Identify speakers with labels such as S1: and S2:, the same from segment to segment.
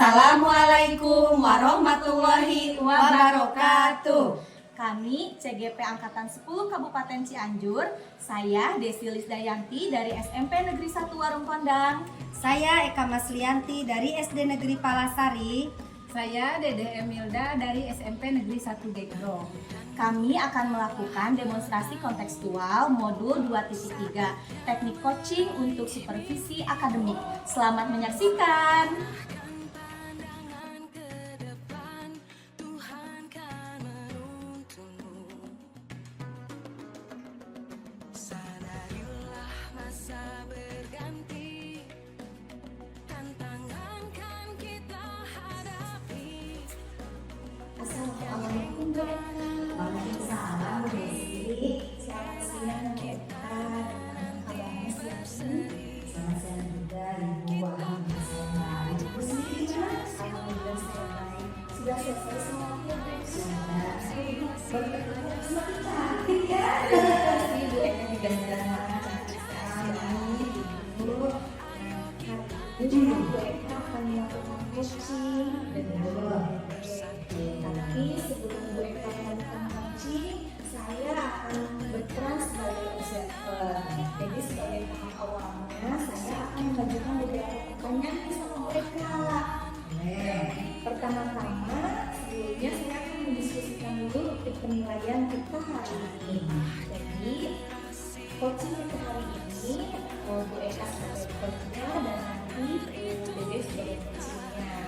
S1: Assalamualaikum warahmatullahi wabarakatuh.
S2: Kami CGP Angkatan 10 Kabupaten Cianjur. Saya Desi Lisdayanti dari SMP Negeri 1 Warung Kondang.
S1: Saya Eka Maslianti dari SD Negeri Palasari.
S3: Saya Dede Emilda dari SMP Negeri 1 Gegrong.
S2: Kami akan melakukan demonstrasi kontekstual modul 2.3 teknik coaching untuk supervisi akademik. Selamat menyaksikan.
S1: Assalamualaikum Bu. Waalaikumsalam Bu Desi. Selamat siang Bu Eka. Kabarnya siap sih? Selamat siang juga Ibu. Alhamdulillah saya baik. Bu sendiri gimana? Alhamdulillah saya baik. Sudah selesai semuanya Bu? Sudah. Semakin cantik ya. Terima kasih Bu Eka juga sudah makan cantik sekali Ibu. Hari ini Bu Eka akan melakukan coaching dan tapi sebelum Bu Eka melakukan coaching, saya akan berperan sebagai observer. Jadi sebagai tahap awalnya, saya akan mengajukan beberapa pertanyaan sama Bu Eka. Pertama-tama, sebelumnya saya akan mendiskusikan dulu tip penilaian kita hari ini. Jadi, coaching kita hari ini, Bu Eka sebagai coachnya dan nanti Bu Dede sebagai coachingnya.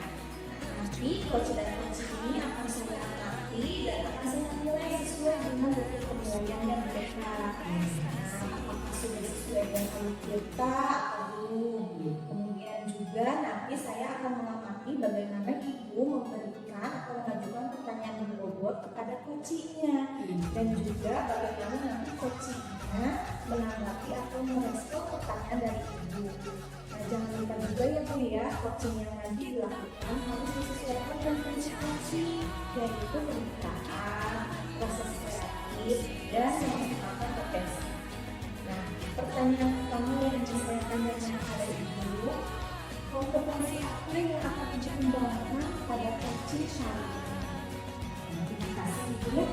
S1: Nanti coach dan coaching ini akan saya amati dan akan saya nilai sesuai dengan bentuk penilaian yang mereka. Apakah sudah sesuai dengan kita atau belum? Kemudian juga nanti saya akan mengamati bagaimana ibu memberikan atau mengajukan pertanyaan berbobot kepada coachingnya dan juga bagaimana nanti coachingnya menanggapi atau merespon pertanyaan dari ibu. Nah, jangan lupa juga ya Bu ya, coaching yang nanti dilakukan harus disesuaikan dengan prinsip coaching, yaitu pembukaan, proses kreatif, dan mengembangkan potensi. Nah, pertanyaan pertama yang ingin saya tanyakan kepada Ibu, kompetensi apa yang akan dikembangkan pada coaching hari ini? Nanti dikasih Ibu ya.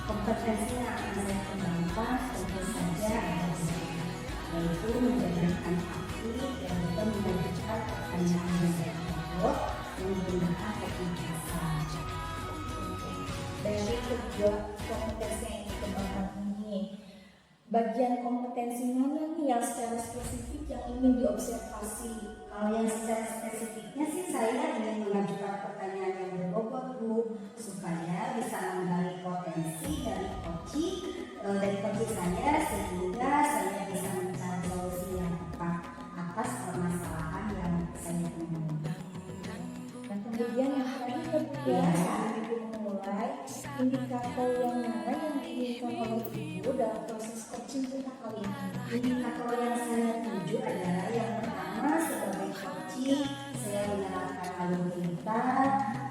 S1: Kompetensi yang akan saya kembangkan tentu saja ada yaitu menjadikan aksi dan juga mengajukan pertanyaan yang berbobot menggunakan teknik dasar. Dari kedua kompetensi yang dikembangkan ini, bagian kompetensi mana nih yang secara spesifik yang ingin diobservasi? Kalau yang secara spesifiknya sih saya ingin mengajukan pertanyaan yang berbobot Bu, supaya bisa menggali potensi dari coaching saya sehingga saya bisa mencari solusi yang tepat atas permasalahan yang saya temui. Dan kemudian yang terakhir Ibu memulai indikator yang mana yang diinginkan oleh Ibu dalam proses coaching kita kali ini. Indikator yang saya tuju adalah yang pertama sebagai coaching saya menerapkan alur kita,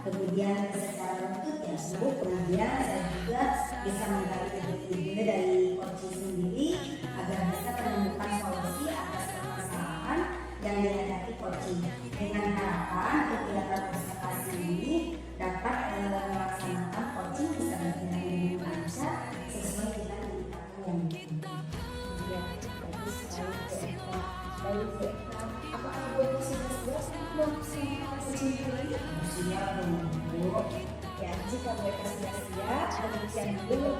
S1: kemudian secara lengkap ya Bu, kemudian saya juga bisa menggali ide-ide dari coaching sendiri agar bisa menemukan solusi atas permasalahan yang dihadapi coaching dengan harapan kegiatan observasi ini dapat melaksanakan coaching bisa dengan lancar sesuai dengan indikator yang diinginkan. Ya, bagus sekali Bu Eka. Baik Bu Eka, apakah Bu Eka sudah siap melaksanakan coaching ini? Siap Bu. Ya, jika Bu Eka sudah siap, demikian dulu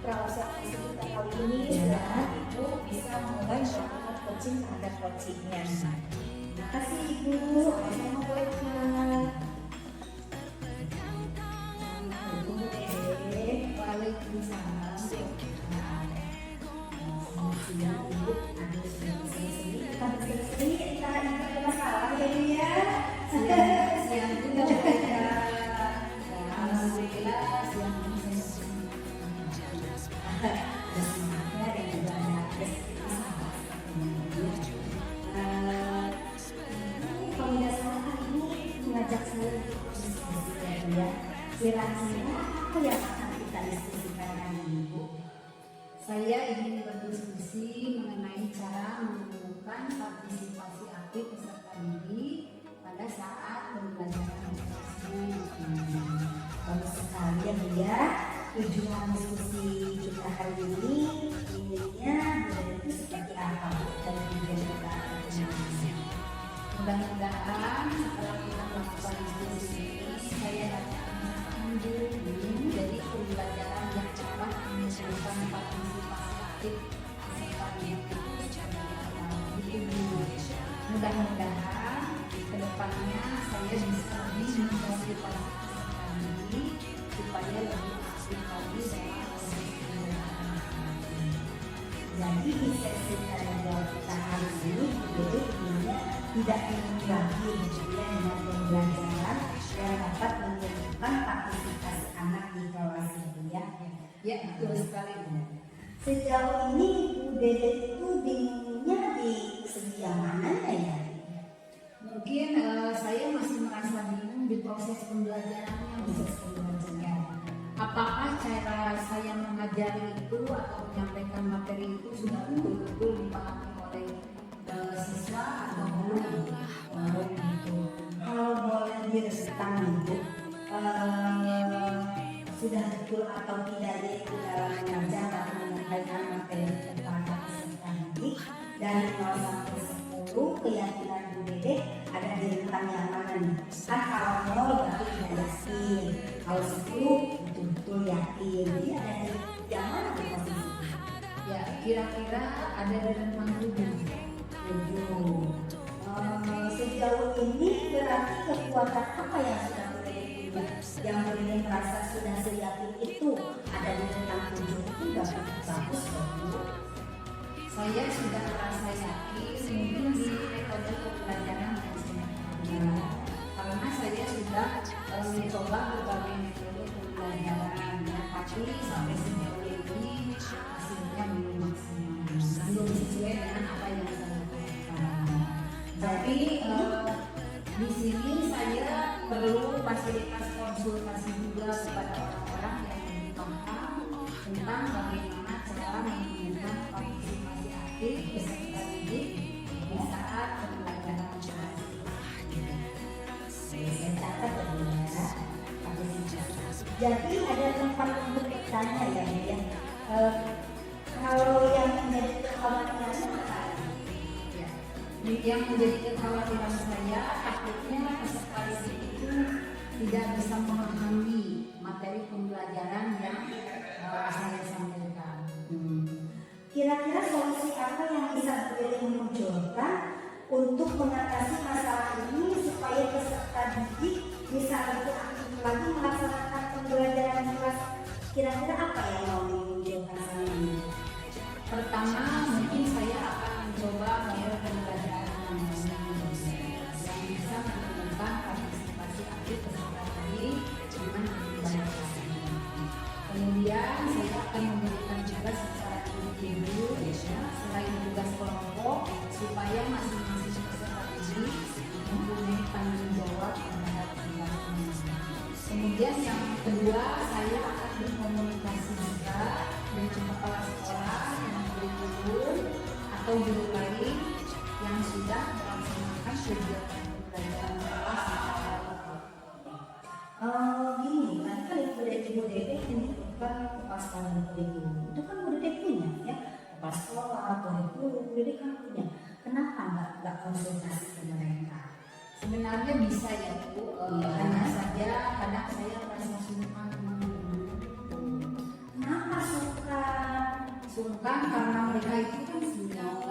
S1: proses kita kali ini sudah Ibu bisa mulai melakukan coaching terhadap coachingnya. Terima kasih Ibu. Sama Bu Eka. Waalaikumsalam. Ibu, ada sendiri. Kita berseri-seri, kita ada masalah ya Bu ya. Siang juga Bu Eka. Alhamdulillah siang ini saya semangatnya dan juga ada kalau tidak salah hari ini mengajak saya untuk diskusi ya. Kira-kira apa yang akan kita diskusikan hari ini Bu?
S3: Saya ingin berdiskusi mengenai cara menemukan menunjukkan partisipasi aktif peserta didik pada saat pembelajaran literasi.
S1: Bagus sekali ya Bu ya. Tujuan diskusi kita hari ini intinya budaya itu seperti apa dari budaya kita.
S3: Mudah-mudahan setelah kita melakukan diskusi ini, saya dapat menjadi pembelajaran yang cepat menunjukkan partisipasi aktif peserta didik sebagai mudah-mudahan kedepannya saya bisa lebih memotivasi peserta didik supaya lebih aktif lagi dalam
S1: Jadi di sesi tanya kita hari ini budaya intinya tidak ingin lagi ya dengan pembelajaran yang dapat menunjukkan partisipasi anak di kelas itu ya.
S3: Ya, betul sekali Bu.
S1: Sejauh ini Bu Dede itu bingungnya di segi yang mana ya?
S3: Mungkin saya masih merasa bingung di proses pembelajarannya. Apakah cara saya mengajari itu atau menyampaikan materi itu sudah betul-betul dipahami oleh siswa atau belum?
S1: Gitu. Kalau boleh direstan Bu, sudah betul atau tidak itu dalam mengajar atau menyampaikan materi kepada peserta didik dari 0 sampai 10 keyakinan Bu Dede ada di rentang yang mana nih? Kan kalau 0 berarti tidak yakin, kalau 10 betul-betul yakin. Jadi ada di yang mana di posisi?
S3: Ya, kira-kira ada di rentang 7.
S1: Sejauh ini berarti kekuatan apa yang sudah Bu Dede punya? Yang Bu Dede merasa sudah seyakin itu ada di rentang 7 itu berarti bagus loh Bu.
S3: Saya sudah merasa yakin mungkin di metode pembelajaran yang saya lakukan. Karena saya sudah mencoba berbagai metode pembelajaran, tapi sampai sejauh ini hasilnya belum maksimal, belum sesuai dengan apa yang saya lakukan. Tapi di sini saya perlu fasilitas konsultasi juga kepada orang-orang yang lebih paham tentang bagaimana cara menunjukkan partisipasi aktif peserta didik di saat pembelajaran literasi.
S1: Saya catat ya, partisipasi. Jadi ada tempat untuk bertanya ya Bu ya. Kalau yang menjadi kekhawatiran apa?
S3: Ya. Yang menjadi kekhawatiran saya takutnya peserta didik itu tidak bisa memahami materi pembelajaran yang saya sampaikan.
S1: Kira-kira solusi apa yang bisa Bu Dede munculkan untuk mengatasi masalah ini supaya peserta didik bisa lebih aktif lagi melaksanakan pembelajaran di kelas? Kira-kira apa yang mau dimunculkan sama ini?
S3: Pertama, mungkin saya akan mencoba model pembelajaran yang bisa menunjukkan partisipasi aktif peserta didik dengan lebih banyak lagi. Kemudian saya akan memberikan tugas secara individu, selain tugas kelompok, supaya masing-masing peserta didik mempunyai tanggung jawab terhadap tugasnya. Kemudian yang kedua, saya akan berkomunikasi juga dengan kepala sekolah, dengan guru atau guru lain yang sudah melaksanakan kegiatan pembelajaran kelas secara lokal.
S1: Gini, kan Bu Dede ini bukan kepala sekolah kurikulum. Itu kan Bu Dede punya ya, kepala sekolah, kurikulum, Bu Dede kan punya. Kenapa nggak konsultasi ke mereka?
S3: Sebenarnya bisa ya Bu, hanya saja kadang saya merasa sungkan.
S1: Kenapa suka?
S3: Sungkan karena mereka itu kan senior,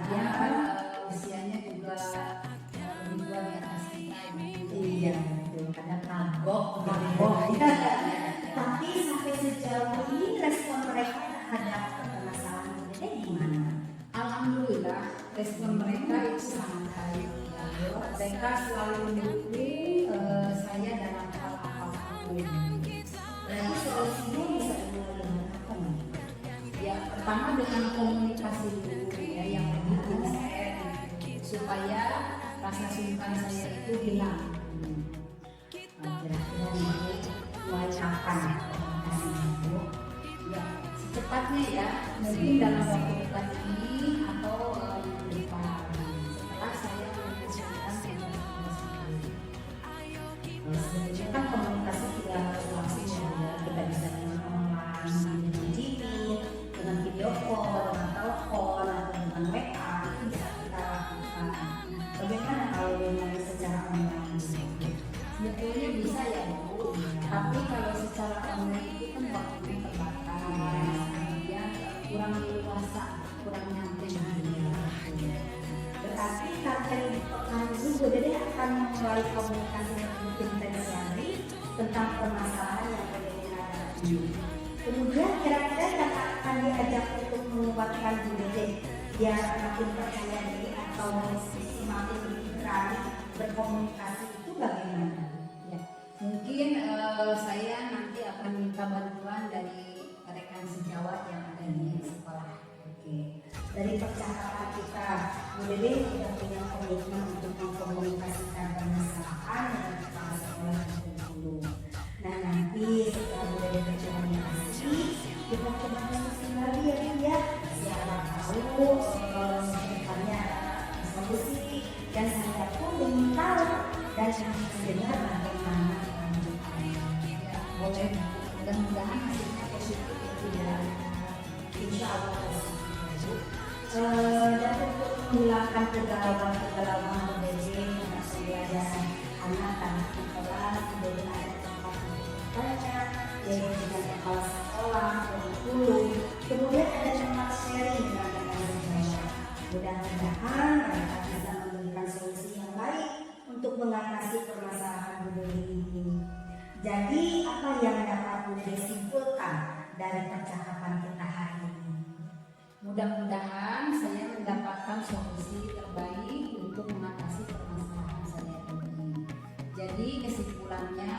S3: ya kan usianya juga lebih tua di atas kita.
S1: Iya, betul. Kadang kagok. Tapi sampai sejauh ini respon mereka terhadap permasalahan Bu Dede gimana?
S3: Alhamdulillah respon mereka itu sangat baik. Mereka selalu mendukung saya dalam hal apapun.
S1: Berarti solusinya bisa dimulai dengan apa nih?
S3: Ya pertama dengan komunikasi dulu ya yang lebih intens supaya rasa sungkan saya itu hilang.
S1: Kira-kira mulai kapan komunikasinya Bu?
S3: Ya secepatnya ya mungkin dalam waktu dekat ini atau minggu depan.
S1: Sebenarnya kan komunikasi tidak harus langsung ya, kita bisa dengan online, dengan GP, dengan video call, dengan telepon, atau dengan WA, itu bisa kita lakukan. Bagaimana kalau memang secara online?
S3: Sebetulnya bisa ya Bu, tapi kalau secara online itu kan waktunya terbatas, kemudian kurang leluasa, kurang nyampe
S1: Berarti target pekan ini Bu Dede akan memulai komunikasi yang rutin sehari tentang permasalahan yang Bu Dede hadapi. Kemudian kira-kira yang akan diajak untuk menguatkan Bu Dede biar makin percaya diri atau semakin berani berkomunikasi itu bagaimana?
S3: ya. Mungkin saya nanti akan minta bantuan dari rekan sejawat yang ada di sekolah.
S1: Oke. Dari percakapan kita, Bu Dede sudah punya komitmen untuk mengkomunikasikan permasalahan dengan kepala sekolah dulu. Nah nanti setelah Bu Dede berkomunikasi, kita coba diskusi lagi ya Bu ya. Siapa tahu depannya ada solusi dan saya pun ingin tahu dan mendengar bagaimana kelanjutannya.
S3: Ya, boleh. Mudah-mudahan hasilnya positif itu ya.
S1: Insya Allah positif. Dan untuk menghilangkan kegalauan Bu Dede masa belajar anak di kelas, Bu Dede ada tempat untuk bertanya, yaitu dengan kepala sekolah, guru, kemudian ada tempat sharing dengan rekan sejawat. Mudah-mudahan mereka bisa memberikan solusi yang baik untuk mengatasi permasalahan Bu Dede ini. Jadi apa yang dapat Bu Dede simpulkan dari percakapan kita hari ini?
S3: Mudah-mudahan saya mendapatkan solusi terbaik untuk mengatasi permasalahan saya ini. Jadi kesimpulannya,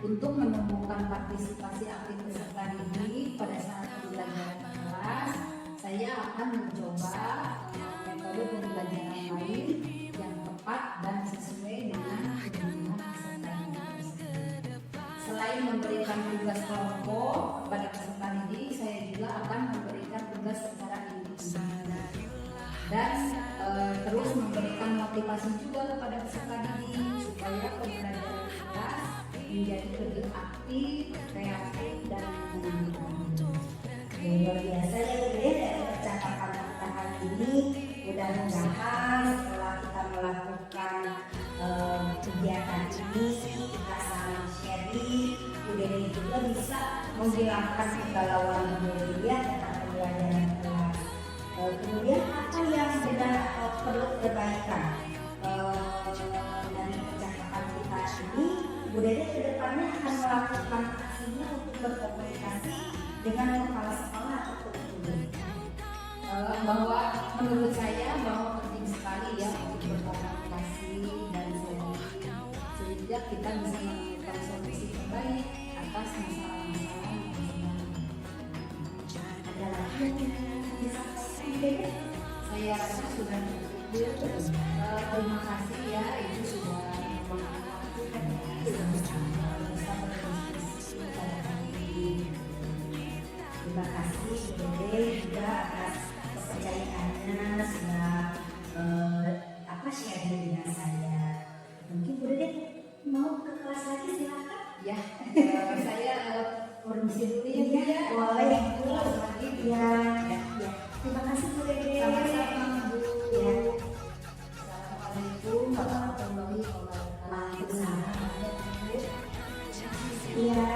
S3: untuk menumbuhkan partisipasi aktif peserta didik pada saat pembelajaran di kelas, saya akan mencoba metode pembelajaran lain yang tepat dan sesuai dengan kebutuhan peserta didik tersebut. Selain memberikan tugas kelompok kepada peserta didik, saya juga akan memberikan tugas secara individu dan terus memberikan motivasi juga kepada peserta didik supaya pembelajaran kelas menjadi lebih aktif, kreatif dan menyenangkan.
S1: Luar biasa ya Bu Dede dari percakapan kita hari ini. Mudah-mudahan setelah kita melakukan kegiatan ini, kita saling sharing, Bu Dede juga bisa menghilangkan kegalauan Bu Dede ya tentang pembelajaran kelas. Kemudian apa yang benar perlu perbaikan dari percakapan kita ini, Bu Dede kedepannya akan melakukan aksinya untuk berkomunikasi dengan kepala sekolah atau guru.
S3: Bahwa menurut saya bahwa penting sekali ya untuk berkomunikasi dan sehingga kita bisa menemukan solusi terbaik atas masalah-masalah yang sedang
S1: Ada lagi yang ingin disampaikan Bu Dede?
S3: saya rasa sudah cukup. Terima kasih ya, itu sudah meluangkan waktu dan bisa berdiskusi pada hari ini.
S1: Terima kasih Bu Dede juga atas kepercayaannya sudah sharing dengan saya. Mungkin Bu Dede mau ke kelas lagi silakan.
S3: Ya, saya permisi dulu ya Bu ya.
S1: Boleh Bu.
S3: Kelas lagi
S1: Ya. Terima kasih Bu Dede.
S3: Sama-sama Bu.
S1: Ya.
S3: Assalamualaikum warahmatullahi wabarakatuh.
S1: Waalaikumsalam. Iya.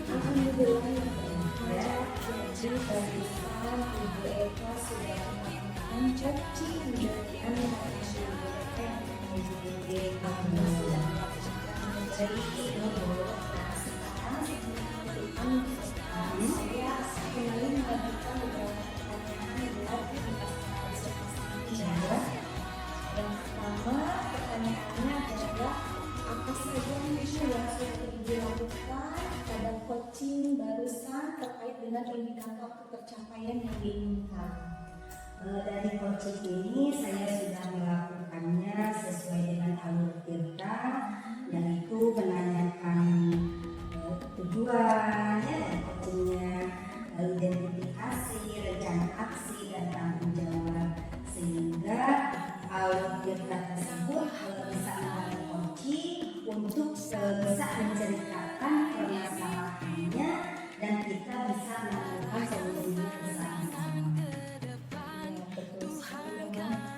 S1: Alhamdulillah ya. Jadi barusan Ibu Eva sudah melakukan cuci menjadikan menjadikan kami sudah melakukan jadi saya kembali membagikan beberapa pertanyaan buat kita. Yang pertama pertanyaannya adalah apa saja yang sudah dilakukan pada coaching barusan terkait dengan indikator pencapaian yang diinginkan. Dari coaching ini saya sudah melakukannya sesuai dengan alur Tirta, yaitu menanyakan tujuannya dan coachingnya, identifikasi, rencana aksi dan tanggung jawab, sehingga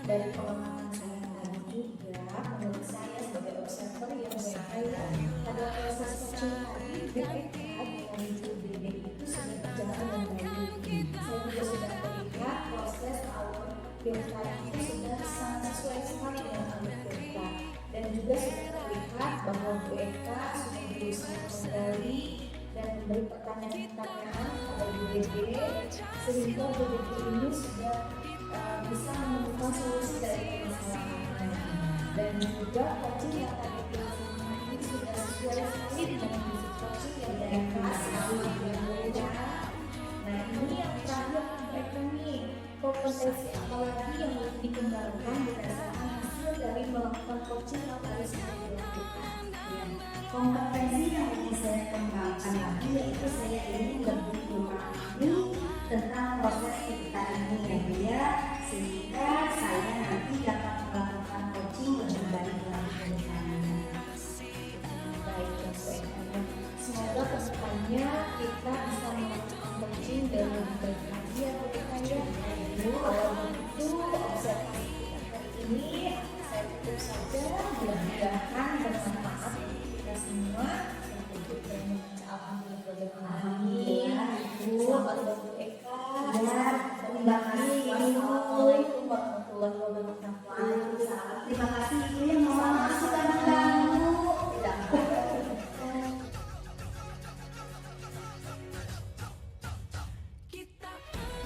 S1: dari pengalaman saya tadi juga, menurut saya sebagai observer yang saya pada proses coaching tadi BPK dengan ibu Dede itu sudah berjalan dengan baik. Saya juga sudah melihat proses awal BPK itu sudah sangat sesuai sekali dengan alur BPK, dan juga sudah terlihat bahwa Bu Eka sudah berusaha menggali dan memberi pertanyaan-pertanyaan kepada Bu Dede, sehingga Bu Dede ini sudah bisa menemukan solusi dari permasalahan, dan juga coaching yang tadi dilakukan ini sudah sesuai sekali dengan prinsip coaching yang dari kelas selalu berbeda. Nah, ini yang terakhir mereka nih, kompetensi apa lagi yang harus dikembangkan berdasarkan hasil dari melakukan coaching yang tadi sudah dilakukan.
S3: Kompetensi yang ingin saya kembangkan lagi yaitu saya ingin lebih memahami tentang proses kita ini ya, sehingga saya nanti dapat melakukan coaching lebih baik lagi ke depannya.
S1: Baik, semoga kedepannya kita bisa melakukan coaching dan lebih baik lagi ya Bu Eka ya. Kalau begitu observasi kita hari ini saya tutup saja, mudah-mudahan bermanfaat untuk kita semua. Alhamdulillah. Selamat Bu Eka.
S3: Terima kasih.
S1: Assalamualaikum warahmatullahi wabarakatuh.
S3: Waalaikumsalam. Terima kasih Ibu yang mohon maaf sudah mengganggu.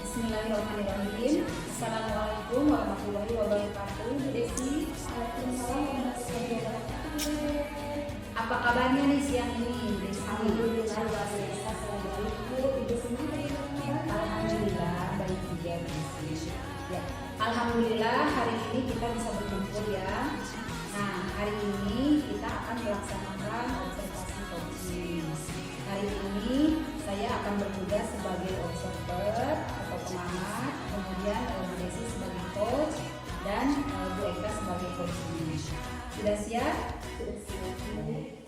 S4: Bismillahirrahmanirrahim. Assalamualaikum warahmatullahi wabarakatuh. Bu Desi,
S1: Waalaikumsalam warahmatullahi wabarakatuh.
S4: apa kabarnya nih siang ini Bu Desi?
S1: Alhamdulillah luar biasa, saya baik Bu. Ibu sendiri bagaimana?
S4: Alhamdulillah baik juga Bu Desi. Ya, alhamdulillah hari ini kita bisa berkumpul ya. Nah, hari ini kita akan melaksanakan observasi coaching. Hari ini saya akan bertugas sebagai observer atau pengamat, kemudian Bu Desi sebagai coach dan Bu Eka sebagai coaching. Sudah siap?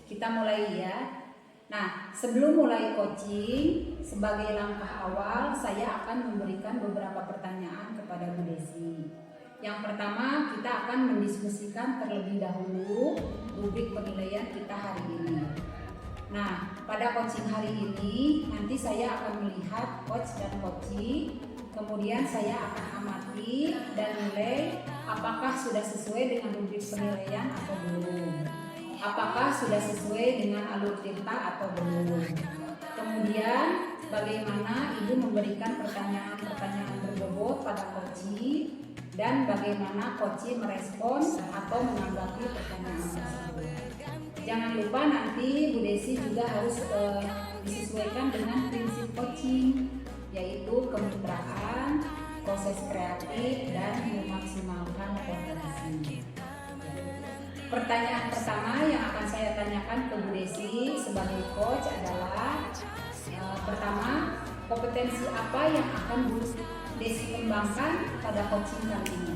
S4: Kita mulai ya. Nah, sebelum mulai coaching, sebagai langkah awal saya akan memberikan beberapa pertanyaan kepada Bu Desi. Yang pertama, kita akan mendiskusikan terlebih dahulu rubrik penilaian kita hari ini. Nah, pada coaching hari ini nanti saya akan melihat coach dan coaching, kemudian saya akan amati dan nilai apakah sudah sesuai dengan rubrik penilaian atau belum. Apakah sudah sesuai dengan alur cerita atau belum. Kemudian bagaimana Ibu memberikan pertanyaan-pertanyaan berbobot pada coaching dan bagaimana coaching merespon atau menanggapi pertanyaan tersebut. Jangan lupa nanti Bu Desi juga harus disesuaikan dengan prinsip coaching, yaitu kemitraan, proses kreatif, dan memaksimalkan potensi. Pertanyaan pertama yang akan saya tanyakan ke Bu Desi sebagai coach adalah pertama, kompetensi apa yang akan Bu Desi kembangkan pada coaching kali ini?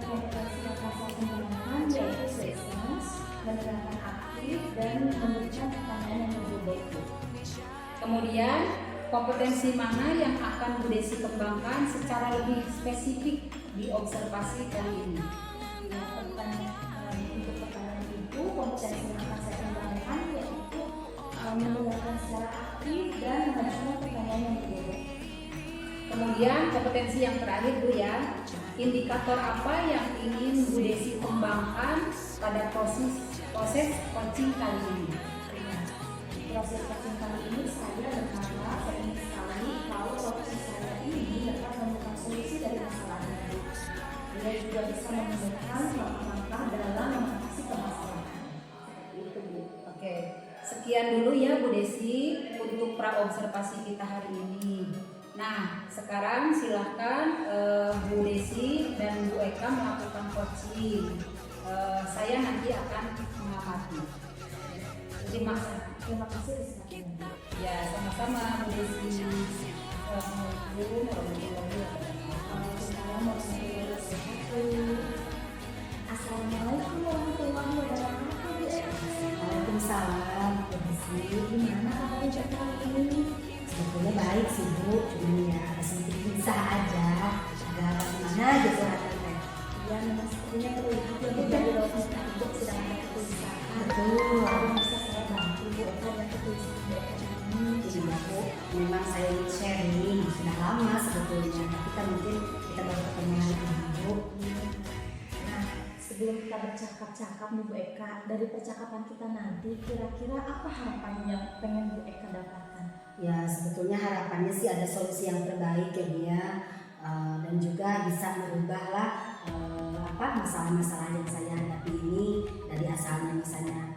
S1: Kompetensi yang saya kembangkan yaitu sessions, mendengarkan aktif, dan memberikan pertanyaan yang berbeda.
S4: Kemudian, kompetensi mana yang akan Bu Desi kembangkan secara lebih spesifik di observasi kali ini?
S1: Untuk pertanyaan itu, kompetensi yang akan saya kembangkan yaitu mendengarkan secara aktif dan mengajukan pertanyaan yang berbeda.
S4: Kemudian, kompetensi yang terakhir Bu ya, indikator apa yang ingin Bu Desi kembangkan pada proses coaching kali ini?
S1: Proses coaching kali ini saya berharap saya ingin sekali kalau coaching saya ini dapat menemukan solusi dari masalahnya. Dia juga bisa menemukan langkah-langkah dalam mengatasi permasalahan. Itu Bu.
S4: Oke, sekian dulu ya Bu Desi untuk pra-observasi kita hari ini. Nah, sekarang silahkan Bu Desi dan Bu Eka melakukan coaching. Saya nanti akan mengamati. Terima kasih. Ya, sama-sama Bu Desi. Assalamualaikum warahmatullahi wabarakatuh.
S1: Assalamualaikum warahmatullahi wabarakatuh.
S3: Waalaikumsalam. Bu Desi, gimana kabarnya kali ini? Sebetulnya baik sih Bu, cuma ya sedikit bisa aja. Ada gimana aja curhatan teh?
S1: pastinya terlihat ya Bu dari raut muka Ibu sedang ada kegelisahan.
S4: Betul.
S1: Ada yang bisa saya bantu Bu Eka dengan kegelisahan Bu Eka ini?
S4: Iya Bu, memang saya ingin sharing sudah lama sebetulnya, tapi kan mungkin kita baru ketemu hari ini Bu.
S1: Nah, sebelum kita bercakap-cakap nih Bu Eka, dari percakapan kita nanti kira-kira apa harapan yang pengen Bu Eka dapatkan?
S4: Ya sebetulnya harapannya sih ada solusi yang terbaik ya Bu ya. Dan juga bisa merubahlah masalah-masalah yang saya hadapi ini dari asalnya misalnya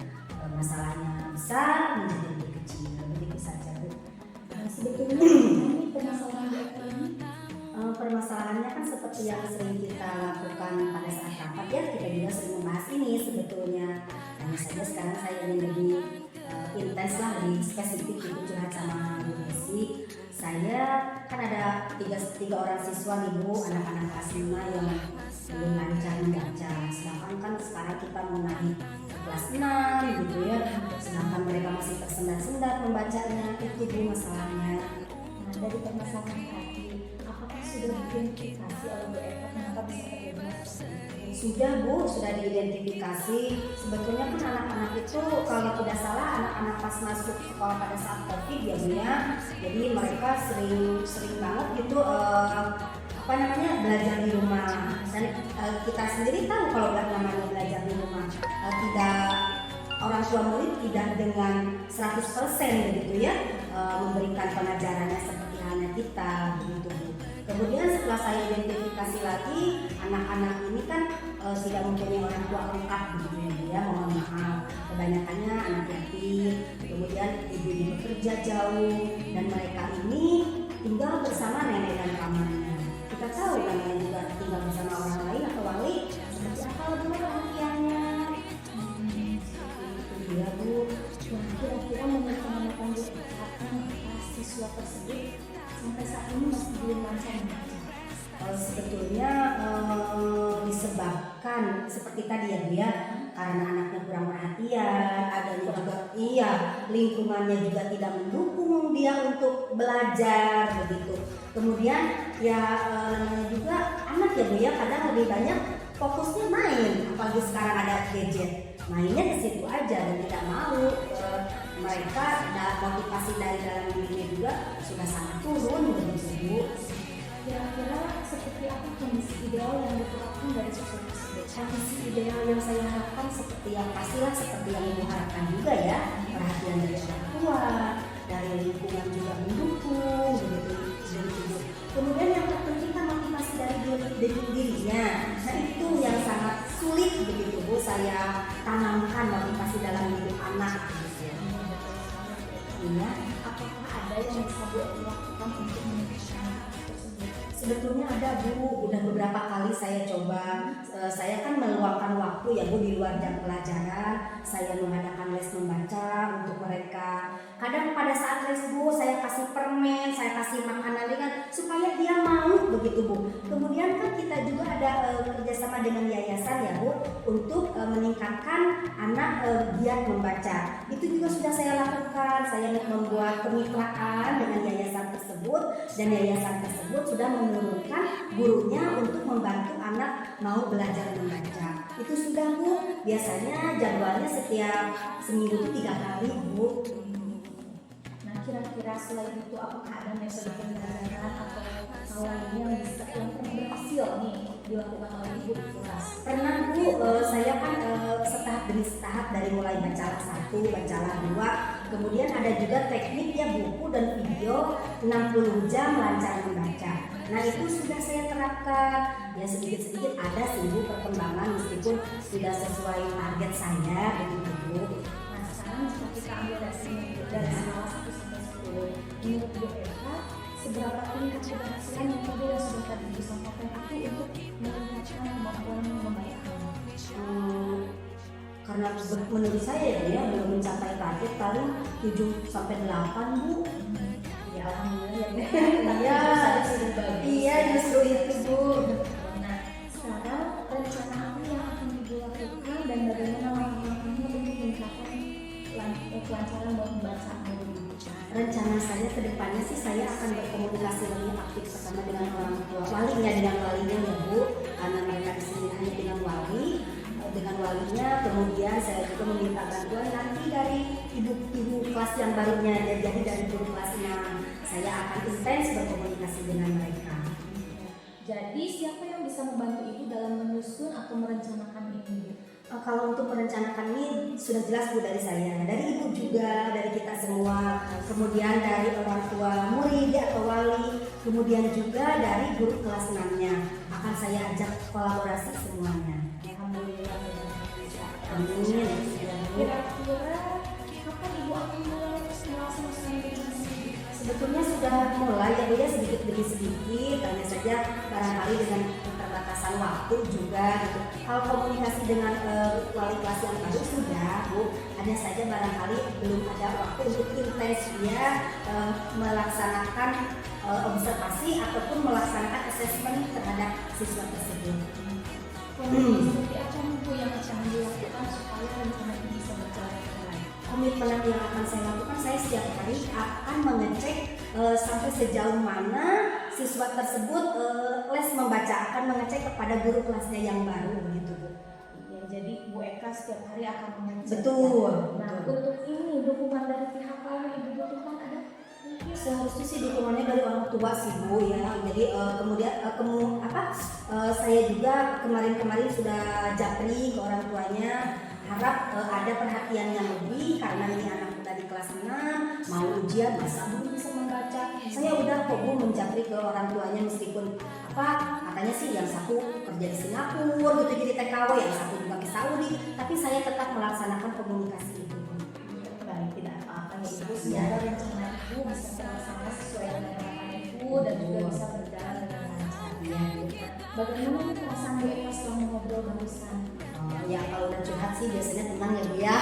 S4: masalahnya besar menjadi lebih kecil, begitu saja Bu.
S1: Nah, sebetulnya ini permasalahan Bu Eka ini
S4: Permasalahannya kan seperti yang sering kita lakukan pada saat rapat ya, kita juga sering membahas ini sebetulnya. Hanya saja sekarang saya ingin lebih intens lah, lebih spesifik gitu curhat sama Bu Desi. Saya kan ada tiga orang siswa nih Bu, anak-anak kelas 5 yang belum lancar membaca. Sedangkan kan sekarang kita mau naik ke kelas 6 gitu ya, sedangkan mereka masih tersendat-sendat membacanya, itu Bu masalahnya.
S1: Nah, dari permasalahan tadi, apakah sudah diidentifikasi oleh Bu Eka kenapa bisa terjadi hal seperti itu?
S4: Sudah Bu, sudah diidentifikasi. Sebetulnya kan anak-anak itu kalau tidak salah anak-anak pas masuk sekolah pada saat COVID ya Bu ya. Jadi mereka sering banget gitu belajar di rumah. Dan kita sendiri tahu kalau namanya belajar di rumah tidak orang tua murid tidak dengan 100% begitu ya memberikan pengajarannya seperti halnya kita begitu Bu. Kemudian setelah saya identifikasi lagi, anak-anak ini kan tidak mempunyai orang tua lengkap begitu ya Bu ya, mohon maaf. Kebanyakannya anak yatim, kemudian ibu-ibu bekerja jauh, dan mereka ini tinggal bersama nenek dan pamannya. Kita tahu kan yang juga tinggal bersama orang lain atau wali, seperti apa Bu perhatiannya. Itu dia Bu.
S1: Nah, kira-kira menurut pengamatan Bu Eka, apakah siswa tersebut sampai saat ini masih belum lancar membaca?
S4: Sebetulnya disebabkan seperti tadi ya Bu ya, karena anaknya kurang perhatian, ada juga lingkungannya juga tidak mendukung dia untuk belajar begitu. Kemudian ya namanya juga anak ya Bu ya, kadang lebih banyak fokusnya main, apalagi sekarang ada gadget, mainnya ke situ aja dan tidak mau mereka motivasi dari dalam dirinya juga sudah sangat turun begitu Bu.
S1: Kira-kira seperti apa kondisi ideal yang diharapkan dari siswa tersebut?
S4: Kondisi ideal yang saya harapkan seperti yang pastilah seperti yang Ibu harapkan juga ya, perhatian dari orang tua, dari lingkungan juga mendukung begitu. Kemudian yang terpenting kan motivasi dari dirinya. Nah itu yang sangat sulit begitu Bu, saya tanamkan motivasi dalam diri anak gitu. Iya.
S1: Apakah ada yang bisa Bu Eka lakukan untuk meningkatkan hal tersebut?
S4: Sebetulnya ada Bu, udah beberapa kali saya coba. Saya kan meluangkan waktu ya Bu di luar jam pelajaran. Saya mengadakan les membaca untuk mereka. Kadang pada saat les Bu, saya kasih permen, saya kasih makanan dengan supaya dia mau begitu Bu. Kemudian kan kita juga ada kerjasama dengan yayasan ya Bu untuk meningkatkan anak giat membaca. Itu juga sudah saya lakukan. Saya membuat kemitraan dengan yayasan tersebut dan yayasan tersebut sudah menurunkan gurunya untuk membantu anak mau belajar membaca. Itu sudah Bu. Biasanya jadwalnya setiap seminggu itu 3 kali Bu.
S1: Nah, kira-kira selain itu apakah ada metode pembelajaran atau hal lainnya yang pernah berhasil nih dilakukan oleh Ibu di kelas?
S4: Pernah Bu, saya kan setahap demi setahap dari mulai bacalah 1, bacalah 2, kemudian ada juga teknik ya buku dan video 60 jam lancar membaca. Nah itu sudah saya terapkan, ya sedikit-sedikit ada sih Bu perkembangan meskipun tidak sesuai target saya begitu Bu.
S1: Nah, sekarang jika kita ambil dari skala 1 sampai 10, menurut Bu Eka, seberapa tingkat keberhasilan yang tadi yang sudah tadi disampaikan itu untuk meningkatkan kemampuan membaca?
S4: Karena menurut saya ya belum mencapai target paling 7 sampai 8 Bu.
S1: Ya alhamdulillah ya.
S4: Iya,
S1: sudah bagus.
S4: iya justru itu Bu.
S1: Nah, sekarang rencana apa yang akan Ibu lakukan dan bagaimana langkah-langkahnya untuk meningkatkan kelancaran membaca Ibu?
S4: Rencana saya ke depannya sih saya akan berkomunikasi lebih aktif pertama dengan orang tua, walinya dengan
S5: walinya ya Bu, karena mereka di sini hanya dengan walinya. Kemudian saya juga meminta bantuan nanti dari ibu kelas yang barunya, jadi dari guru kelas 6. Saya akan intens berkomunikasi dengan mereka.
S1: Jadi siapa yang bisa membantu Ibu dalam menyusun atau merencanakan ini?
S5: Kalau untuk merencanakan ini sudah jelas Bu dari saya, dari Ibu juga, dari kita semua, kemudian dari orang tua murid atau wali, kemudian juga dari guru kelas 6-nya. Akan saya ajak kolaborasi semuanya.
S1: Alhamdulillah.
S5: Amin.
S1: Kira-kira kapan Ibu akan mulai melaksanakan ini?
S5: Sebetulnya sudah mulai ya Bu ya, sedikit demi sedikit, hanya saja barangkali dengan keterbatasan waktu juga gitu. Kalau komunikasi dengan wali kelas yang baru sudah Bu, hanya saja barangkali belum ada waktu untuk intens dia melaksanakan observasi ataupun melaksanakan assessment terhadap siswa tersebut.
S1: Seperti apa Bu yang akan dilakukan supaya rencana ini bisa berjalan dengan baik?
S5: Komitmen yang akan saya lakukan, saya setiap hari akan mengecek sampai sejauh mana siswa tersebut les membaca, akan mengecek kepada guru kelasnya yang baru gitu Bu.
S1: Ya, jadi Bu Eka setiap hari akan mengecek.
S5: Betul.
S1: Nah, untuk ini dukungan dari pihak lain yang Ibu butuhkan ada?
S5: Seharusnya sih dukungannya dari orang tua sih Bu ya. Jadi kemudian saya juga kemarin sudah japri ke orang tuanya, harap ada perhatian yang lebih karena ini anak udah di kelas 6 mau ujian, masa belum bisa membaca. Saya udah kok Bu menjapri ke orang tuanya, meskipun katanya sih yang satu kerja di Singapura gitu jadi TKW, yang satu juga di Saudi, tapi saya tetap melaksanakan komunikasi itu.
S1: Baik, tidak apa-apa ya Ibu. Semoga rencana Ibu bisa terlaksana sesuai dengan harapan Ibu dan juga bisa berjalan dengan lancar.
S5: Ya.
S1: Bagaimana nih perasaan Bu Eka setelah mengobrol barusan?
S5: Ya kalau udah curhat sih biasanya tenang ya Bu ya.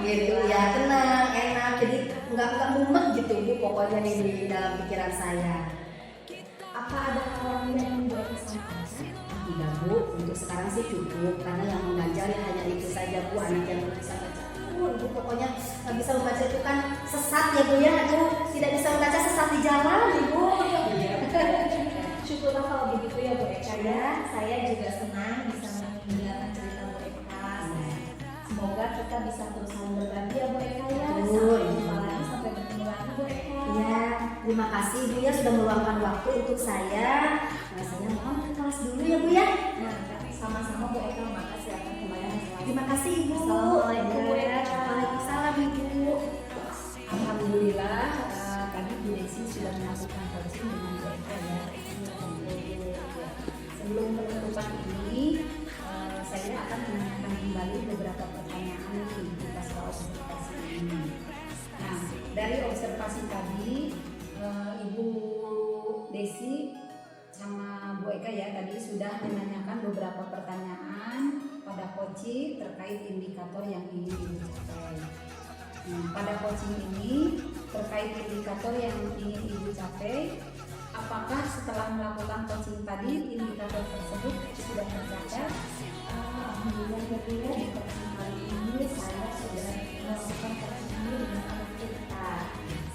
S5: Gitu ya, tenang, enak, jadi nggak mumet gitu Bu pokoknya di dalam pikiran saya.
S1: Apa ada hal lain yang Bu Eka sampaikan?
S5: Tidak Bu, untuk sekarang sih cukup karena yang mengganjal ya hanya itu saja Bu, anak yang bisa baca. Ibu pokoknya nggak bisa membaca itu kan sesat ya Bu ya, aduh tidak bisa membaca sesat di jalan Ibu.
S1: Syukurlah kalau begitu ya Bu Eka ya. Saya juga senang bisa mendengarkan cerita Bu Eka. Semoga kita bisa terus saling berbagi ya Bu Eka ya.
S5: Betul.
S1: Sampai jumpa lagi, sampai bertemu lagi Bu Eka.
S5: Ya, terima kasih Bu ya sudah meluangkan waktu untuk saya. Nah, saya mohon ke kelas dulu ya Bu ya.
S1: Nah, sama-sama Bu Eka, makasih atas kembalian selalu.
S5: Terima kasih Ibu.
S1: Assalamualaikum Bu Eka.
S5: Waalaikumsalam Ibu.
S4: Alhamdulillah tadi Bu Desi sudah melakukan coaching dengan Bu Eka ya. Sebelum penutupan ini saya akan menanyakan kembali beberapa pertanyaan di pasca observasi ini. Nah, dari observasi tadi Ibu Desi sama Bu Eka ya tadi sudah menanyakan beberapa pertanyaan pada coaching terkait indikator yang ingin dicapai. Nah, pada coaching ini terkait indikator yang ingin Ibu capai, apakah setelah melakukan coaching tadi indikator tersebut sudah tercapai?
S1: Alhamdulillah ya Bu ya, di coaching kali ini saya sudah melakukan coaching ini dengan anak kita.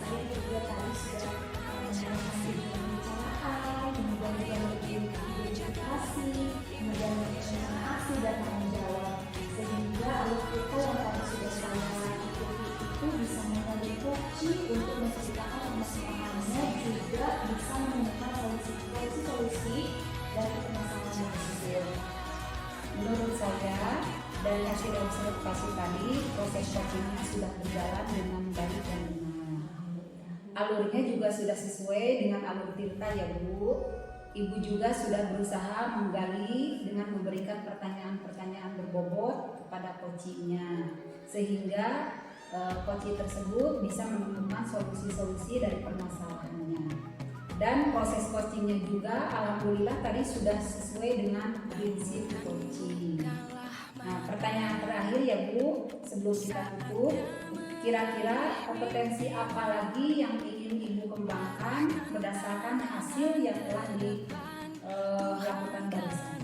S1: Saya juga tadi sudah melakukan pembicaraan, kemudian juga identifikasi, kemudian rencana aksi dan tanggung jawab, sehingga anak kita yang tadi sudah saya ikuti itu bisa menjadi coaching untuk menceritakan permasalahannya, juga bisa menemukan solusi dari permasalahan tersebut.
S4: Menurut saya dari hasil observasi tadi proses coaching sudah berjalan dengan baik dan benar. Alurnya juga sudah sesuai dengan alur Tirta ya Bu. Ibu juga sudah berusaha menggali dengan memberikan pertanyaan-pertanyaan berbobot kepada coachingnya, sehingga coaching tersebut bisa menemukan solusi-solusi dari permasalahannya. Dan proses coachingnya juga alhamdulillah tadi sudah sesuai dengan prinsip coaching. Nah, pertanyaan terakhir ya Bu, sebelum kita tutup, kira-kira kompetensi apa lagi yang ingin Ibu kembangkan berdasarkan hasil yang telah dilakukan barusan?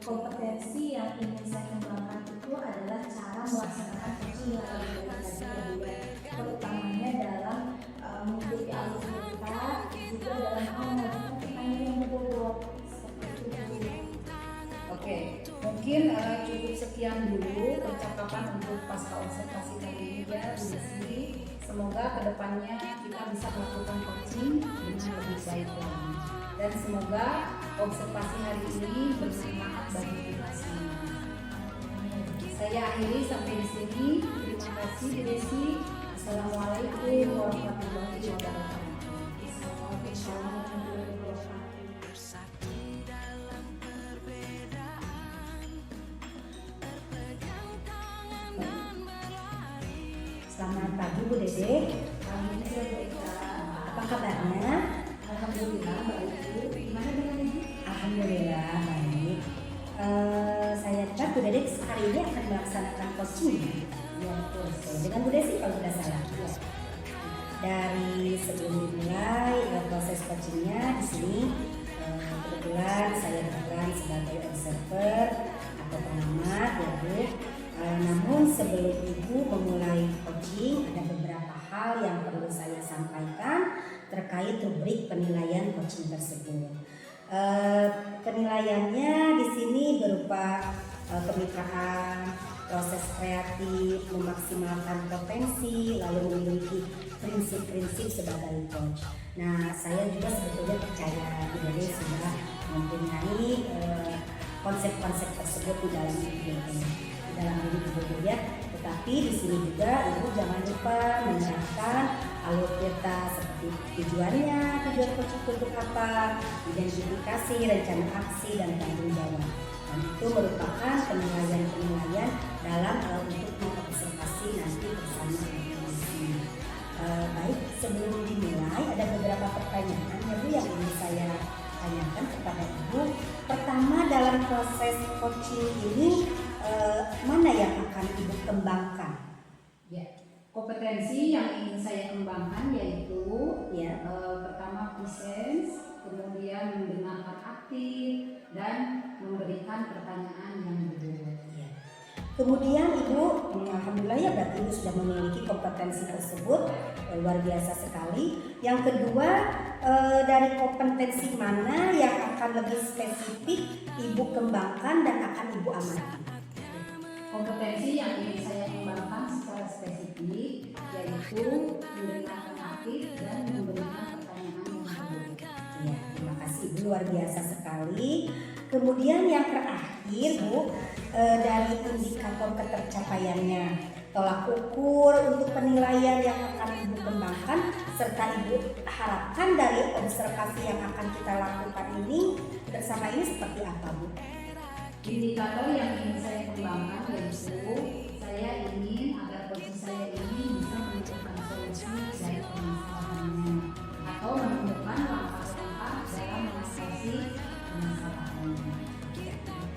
S1: Kompetensi yang ingin saya kembangkan itu adalah cara melaksanakan coaching yang lebih baik, terutamanya dalam mengikuti alur kita, juga dalam hal mengajukan pertanyaan yang berbobot seperti
S4: mungkin cukup sekian dulu percakapan untuk pasca observasi kali ini ya Bu Desi. Semoga kedepannya kita bisa melakukan coaching dengan lebih baik lagi. Dan semoga observasi hari ini bermanfaat bagi kita semua. Saya akhiri sampai di sini. Terima kasih Bu Desi. Assalamualaikum warahmatullahi wabarakatuh.
S5: Selamat pagi Bu Dede. Apa kabarnya?
S4: Alhamdulillah baik Bu. Gimana dengan Ibu?
S5: Alhamdulillah baik. Saya dengar Bu Dede hari ini akan melaksanakan coaching.
S4: Ya betul.
S5: Dengan Bu Desi kalau tidak salah. Dari sebelum dimulai proses coachingnya di sini kebetulan saya berperan sebagai observer atau pengamat ya Bu. Namun sebelum Ibu memulai coaching ada beberapa hal yang perlu saya sampaikan terkait rubrik penilaian coaching tersebut. Penilaiannya di sini berupa kemitraan, proses kreatif, memaksimalkan potensi, lalu memiliki prinsip-prinsip sebagai coach. Nah, saya juga sebetulnya percaya Bu Dede sudah mempunyai konsep-konsep tersebut di dalam diri Ibu ya. Tetapi di sini juga Ibu jangan lupa menerapkan alur kita seperti tujuan coaching untuk apa, identifikasi, rencana aksi dan tanggung jawab. Dan itu merupakan penilaian dalam untuk mengobservasi nanti bersama organisasi. Baik, sebelum dimulai ada beberapa pertanyaan ya Bu yang ingin saya tanyakan kepada Ibu. Pertama, dalam proses coaching ini mana yang akan Ibu kembangkan?
S4: Ya, kompetensi yang ingin saya kembangkan yaitu
S5: Ya.
S4: pertama presence, kemudian mendengarkan aktif dan memberikan pertanyaan yang berbobot.
S5: Ya. Kemudian Ibu, alhamdulillah ya berarti Ibu sudah memiliki kompetensi tersebut, luar biasa sekali. Yang kedua, dari kompetensi mana yang akan lebih spesifik Ibu kembangkan dan akan Ibu amati?
S4: Kompetensi yang ingin saya kembangkan secara spesifik yaitu mendengarkan aktif dan memberikan pertanyaan yang berbobot.
S5: Ya, terima kasih Ibu, luar biasa sekali. Kemudian yang terakhir Bu, dari indikator ketercapaiannya, tolak ukur untuk penilaian yang akan Ibu kembangkan serta Ibu harapkan dari observasi yang akan kita lakukan ini bersama ini seperti apa Bu?
S4: Indikator yang ingin saya kembangkan yaitu saya ingin agar coaching saya ini bisa menemukan solusi dari permasalahannya atau menemukan langkah-langkah dalam mengatasi permasalahannya.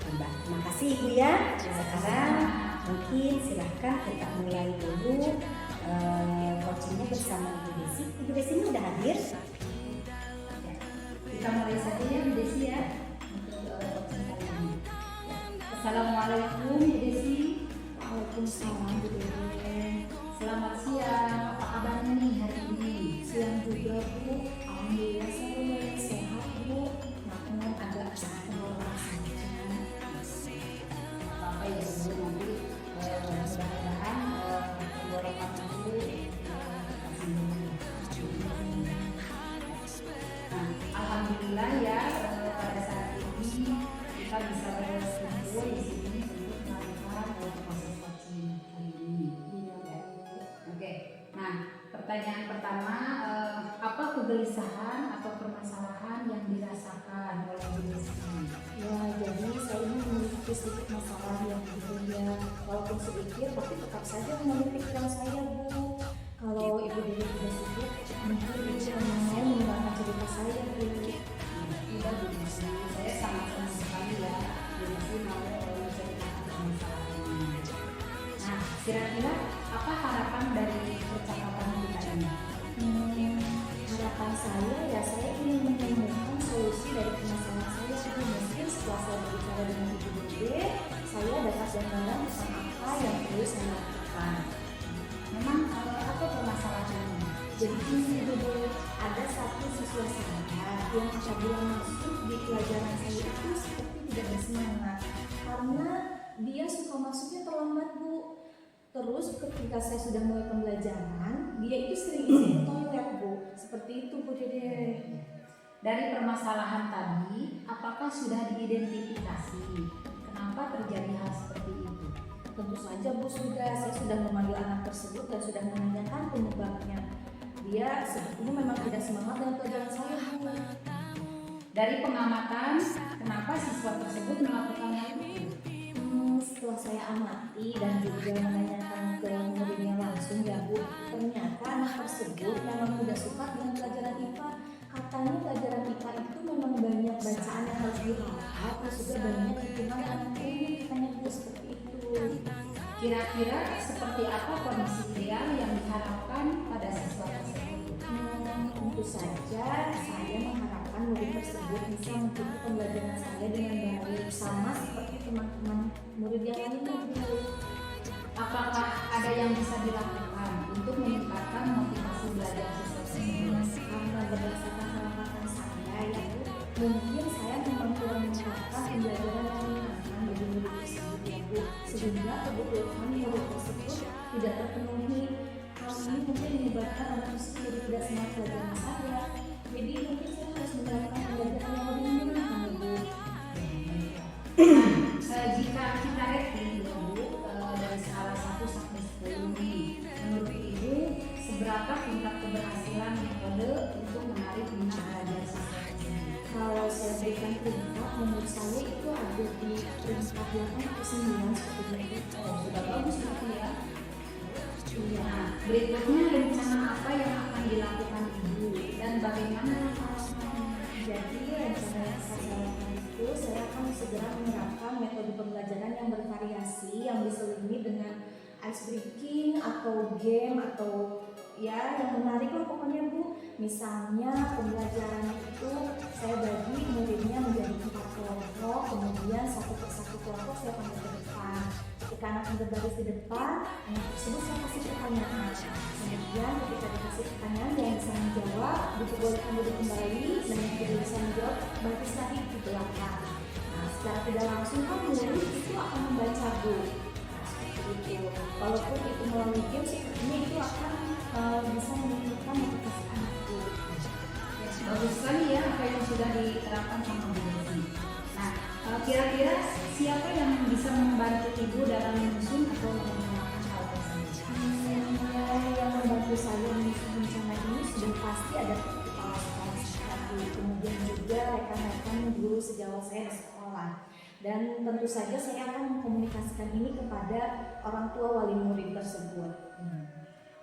S5: Terima kasih Ibu ya. Sekarang mungkin silahkan kita mulai dulu coachingnya bersama Ibu Desi. Ibu Desi ini udah hadir?
S4: Ya, kita mulai saja ya Bu Desi ya untuk coaching kali ini. Assalamualaikum Bu Desi.
S1: Waalaikumsalam Bu Dede.
S4: Selamat siang. Apa kabarnya nih hari ini?
S1: Siang juga Bu. Alhamdulillah saya lumayan sehat Bu. Namun agak pengelolaan saja.
S4: Apa ya Bu, nanti mudah-mudahan tenggorokan dulu. Nah, alhamdulillah ya pada saat ini kita bisa berkumpul di sini untuk melakukan proses coaching kali ini. Ya. Oke. Nah, pertanyaan pertama, apa kegelisahan atau permasalahan yang dirasakan oleh Bu Desi?
S1: Ya, jadi saya ini memiliki sedikit masalah yang ya, walaupun sedikit tapi tetap saja mengambil pikiran saya Bu. Kalau Ibu Dede tidak sedikit, mungkin Ibu mau mendengarkan cerita saya Bu.
S4: Tidak Bu Desi, saya sangat senang sekali ya Bu Desi mau menceritakan permasalahannya. Nah, kira-kira apa harapan dari percakapan kita ini?
S1: Harapan saya ya saya ingin menemukan solusi dari permasalahan saya Bu. Mungkin setelah saya berbicara dengan Ibu Dede, saya dapat gambaran tentang apa yang perlu saya lakukan.
S4: Memang apa permasalahannya?
S1: Jadi ini Ibu, ada satu siswa saya yang apabila masuk di pelajaran saya itu seperti tidak bersemangat karena Terus ketika saya sudah mulai pembelajaran, dia itu sering isi toilet Bu, seperti itu Bu Dede.
S4: Dari permasalahan tadi, apakah sudah diidentifikasi kenapa terjadi hal seperti itu?
S1: Tentu saja Bu saya sudah memanggil anak tersebut dan sudah menanyakan penyebabnya. Dia sepertinya memang tidak semangat dengan pelajaran saya Bu.
S4: Dari pengamatan, kenapa siswa tersebut melakukan hal itu?
S1: Setelah saya amati dan juga menanyakan ke muridnya langsung ya Bu, ternyata anak tersebut memang tidak suka dengan pelajaran IPA. Katanya pelajaran IPA itu memang banyak bacaan yang harus dihafal, terus juga banyak hitungan yang ini, katanya Bu seperti itu.
S4: Kira-kira seperti apa kondisi ideal yang diharapkan pada siswa tersebut?
S1: Tentu saja saya mengharapkan murid tersebut bisa mengikuti pembelajaran saya dengan baik, sama seperti teman-teman murid yang lainnya Bu.
S4: Apakah ada yang bisa dilakukan untuk meningkatkan motivasi belajar siswa tersebut?
S1: Karena berdasarkan pengamatan saya ya Bu, mungkin saya memang kurang menerapkan pembelajaran yang menyenangkan bagi murid tersebut ya Bu, sehingga kebutuhan murid tersebut tidak terpenuhi. Hal ini mungkin menyebabkan anak tersebut tidak semangat pelajaran saya. Jadi mungkin saya harus menerapkan pembelajaran yang lebih menyenangkan ya Bu.
S4: Jika kita rating Bu, dari skala 1 sampai 10 nih, menurut Ibu seberapa tingkat keberhasilan metode untuk menarik minat belajar siswa tersebut?
S1: Kalau saya berikan peringkat, menurut saya itu ada di peringkat 8 atau 9 seperti itu.
S4: Sudah bagus gitu ya.
S1: Iya.
S4: Nah, berikutnya rencana apa yang akan dilakukan Ibu dan bagaimana?
S1: Jadi rencana yang saya lakukan itu saya akan segera menerapkan metode pembelajaran yang bervariasi yang diselingi dengan ice breaking atau game atau ya yang menarik lah pokoknya Bu. Misalnya pembelajaran itu saya bagi muridnya menjadi 4 kelompok, kemudian satu persatu kelompok saya panggil ke depan. Ketika anak berbaris di depan, anak tersebut saya kasih pertanyaan. Kemudian ketika dikasih pertanyaan yang bisa menjawab, diperbolehkan duduk kembali dan yang tidak bisa menjawab baris lagi di belakang. Nah, secara tidak langsung kan murid itu akan membaca Bu. Itu. Walaupun itu melalui game, sepertinya itu akan bisa menunjukkan motivasi anakku.
S4: Bagus sekali ya apa yang sudah diterapkan sama Bu Desi. Nah, kira-kira siapa yang bisa membantu Ibu dalam menyusun atau melaksanakan hal tersebut?
S1: Yang membantu saya menyusun rencana ini sudah pasti ada kepala sekolah saya, kemudian juga rekan-rekan guru sejawat saya di sekolah. Dan tentu saja saya akan mengkomunikasikan ini kepada orang tua wali murid tersebut.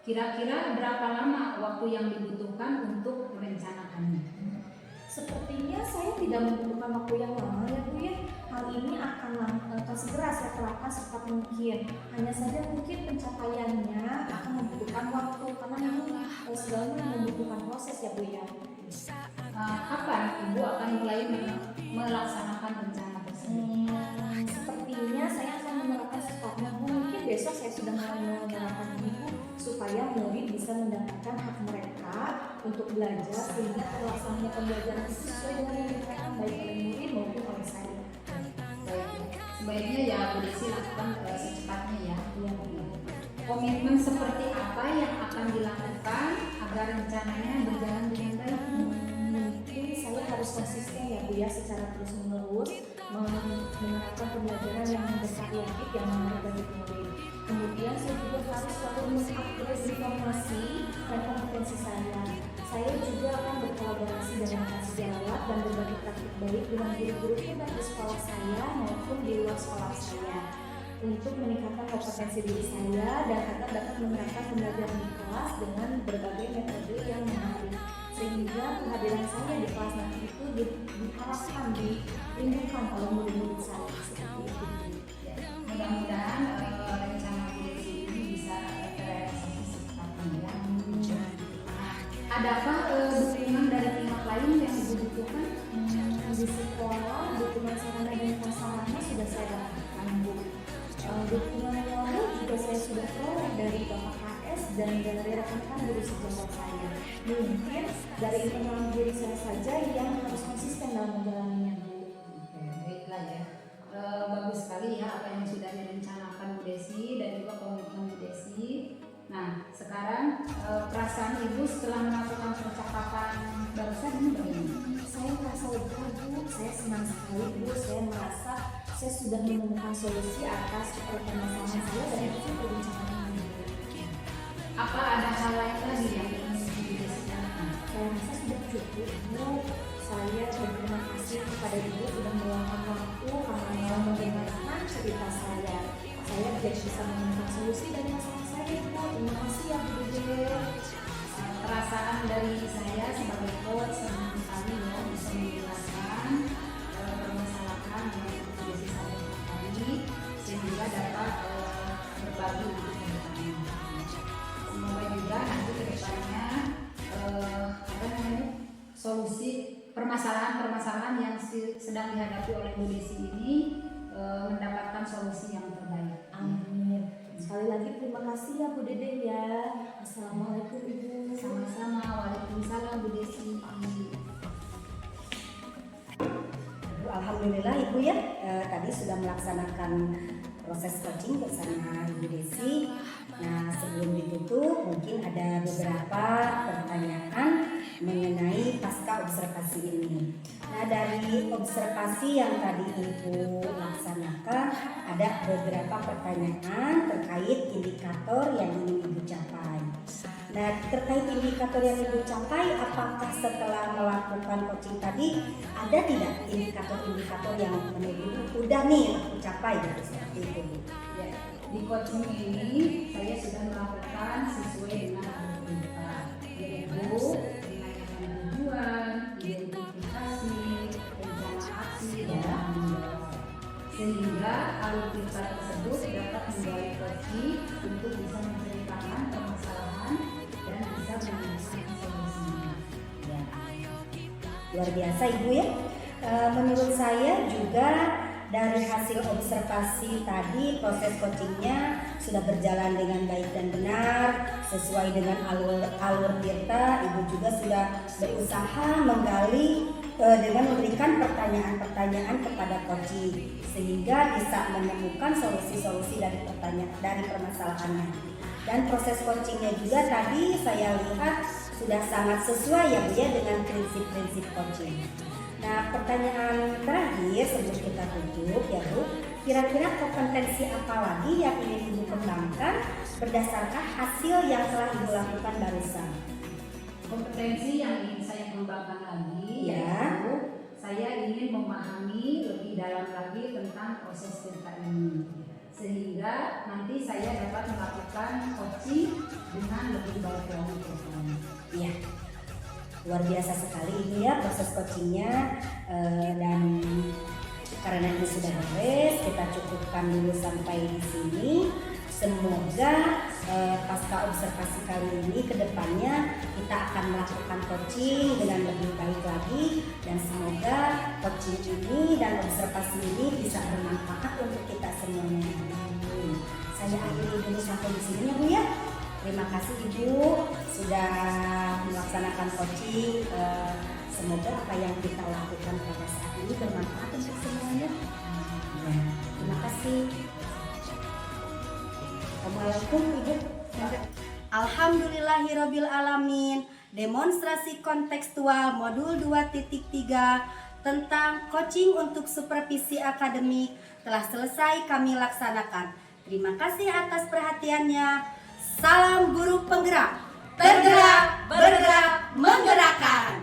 S4: Kira-kira berapa lama waktu yang dibutuhkan untuk merencanakannya?
S1: Sepertinya saya tidak membutuhkan waktu yang lama ya Bu ya. Hal ini akan segera saya terapkan secepat mungkin. Hanya saja mungkin pencapaiannya akan membutuhkan waktu karena memang segalanya membutuhkan proses ya Bu ya.
S4: Kapan Ibu akan mulai melaksanakan rencana tersebut?
S1: Sepertinya saya akan menerapkan secepatnya Bu. Mungkin besok saya sudah mulai menerapkan ini Bu, supaya murid bisa mendapatkan hak mereka untuk belajar sehingga terlaksananya pembelajaran itu sesuai dengan yang diharapkan baik oleh murid maupun oleh saya.
S4: Sebaiknya ya Bu Desi lakukan secepatnya ya.
S1: Iya.
S4: Komitmen seperti apa yang akan dilakukan agar rencananya berjalan dengan baik?
S1: Mungkin saya harus konsisten ya Bu ya, secara terus menerus menerapkan pembelajaran yang bervariatif yang menarik bagi murid. Kemudian saya juga harus selalu mengupgrade informasi dan kompetensi saya. Saya juga akan berkolaborasi dengan kasih jawab dan berbagi praktik baik dengan guru-guru hebat di sekolah saya maupun di luar sekolah saya untuk meningkatkan kompetensi diri saya dan agar dapat menerapkan pembelajaran di kelas dengan berbagai metode yang menarik, sehingga kehadiran saya di kelas nanti itu diharapkan dilindungi oleh murid-murid saya seperti itu.
S4: Mudah-mudahan rencana Bu Desi ini bisa terrealisasi secepatnya ya. Adakah dukungan dari pihak lain yang dibutuhkan?
S1: Di sekolah, dukungan sarana dan prasarana sudah saya dapatkan Bu. Dukungan moral juga saya sudah peroleh dari Bapak KS dan dari rekan-rekan guru sejawat saya. Mungkin dari internal diri saya saja yang harus konsisten dalam menjalaninya Bu.
S4: Baiklah ya. Bagus sekali ya apa yang sudah direncanakan Bu Desi dan juga komitmen Bu Desi
S3: Desi. Nah, sekarang perasaan Ibu setelah melakukan percakapan barusan ini bagaimana?
S1: Saya merasa lega Bu, saya senang sekali Bu, saya merasa saya sudah menemukan solusi atas permasalahan saya dari hasil perbincangan ini.
S3: Apa ada hal lain lagi yang ingin Ibu Desi tanyakan?
S1: Saya rasa sudah cukup Bu. Saya berterima kasih kepada Ibu sudah meluangkan waktu karena mau mendengarkan cerita saya. Saya tidak bisa menemukan solusi dari masalah saya Bu. Terima kasih ya Bu Dede.
S3: Perasaan dari saya sebagai coach senang sekali ya bisa menjelaskan permasalahan yang Ibu Desi sampaikan tadi sehingga dapat berbagi untuk kedepannya. Semoga juga nanti kedepannya solusi permasalahan-permasalahan yang sedang dihadapi oleh Bu Desi ini mendapatkan solusi yang terbaik.
S1: Amin. Sekali lagi terima kasih ya Bu Dede ya. Assalamualaikum Ibu.
S3: Sama-sama. Waalaikumsalam Bu Desi.
S5: Alhamdulillah Ibu ya, tadi sudah melaksanakan proses coaching bersama Ibu Desi. Nah, sebelum ditutup mungkin ada beberapa pertanyaan mengenai pasca observasi ini. Nah, dari observasi yang tadi Ibu laksanakan ada beberapa pertanyaan terkait indikator yang ingin Ibu capai. Nah, terkait indikator yang Ibu capai, apakah setelah melakukan coaching tadi ada tidak indikator-indikator yang menurut udah nih aku capai gitu, seperti itu Bu?
S3: Ya, di coaching ini saya sudah melakukan sesuai dengan alur perintah, yaitu menanyakan tujuan, identifikasi, rencana aksi, dan tanggung jawab. Sehingga alur perintah tersebut dapat menggali coaching untuk bisa menceritakan permasalahan dan bisa menemukan solusinya.
S5: Ya. Luar biasa Ibu ya. Menurut saya juga dari hasil observasi tadi proses coachingnya sudah berjalan dengan baik dan benar sesuai dengan alur Tirta. Ibu juga sudah berusaha menggali dengan memberikan pertanyaan-pertanyaan kepada coaching sehingga bisa menemukan solusi-solusi dari permasalahannya. Dan proses coachingnya juga tadi saya lihat sudah sangat sesuai ya Bu ya dengan prinsip-prinsip coaching. Nah, pertanyaan terakhir sebelum kita tutup ya Bu, kira-kira kompetensi apa lagi yang ingin Ibu kembangkan berdasarkan hasil yang telah Ibu lakukan barusan?
S3: Kompetensi yang ingin saya kembangkan lagi
S5: Ya.
S3: yaitu saya ingin memahami lebih dalam lagi tentang proses Tirta ini sehingga nanti saya dapat melakukan coaching dengan lebih baik lagi ke depannya.
S5: Iya, luar biasa sekali ini ya proses coachingnya, dan karena ini sudah beres kita cukupkan dulu sampai di sini. Semoga pasca observasi kali ini kedepannya kita akan melakukan coaching dengan lebih baik lagi dan semoga coaching ini dan observasi ini bisa bermanfaat untuk kita semuanya. Saya akhiri dulu sampai di sini ya Bu ya. Terima kasih Ibu sudah melaksanakan coaching. Semoga apa yang kita lakukan pada saat ini bermanfaat untuk semuanya. Ya, terima kasih. Assalamualaikum Ibu. Alhamdulillahirabbil alamin. Demonstrasi kontekstual modul 2.3 tentang coaching untuk supervisi akademik telah selesai kami laksanakan. Terima kasih atas perhatiannya. Salam guru penggerak. Tergerak, bergerak, menggerakkan.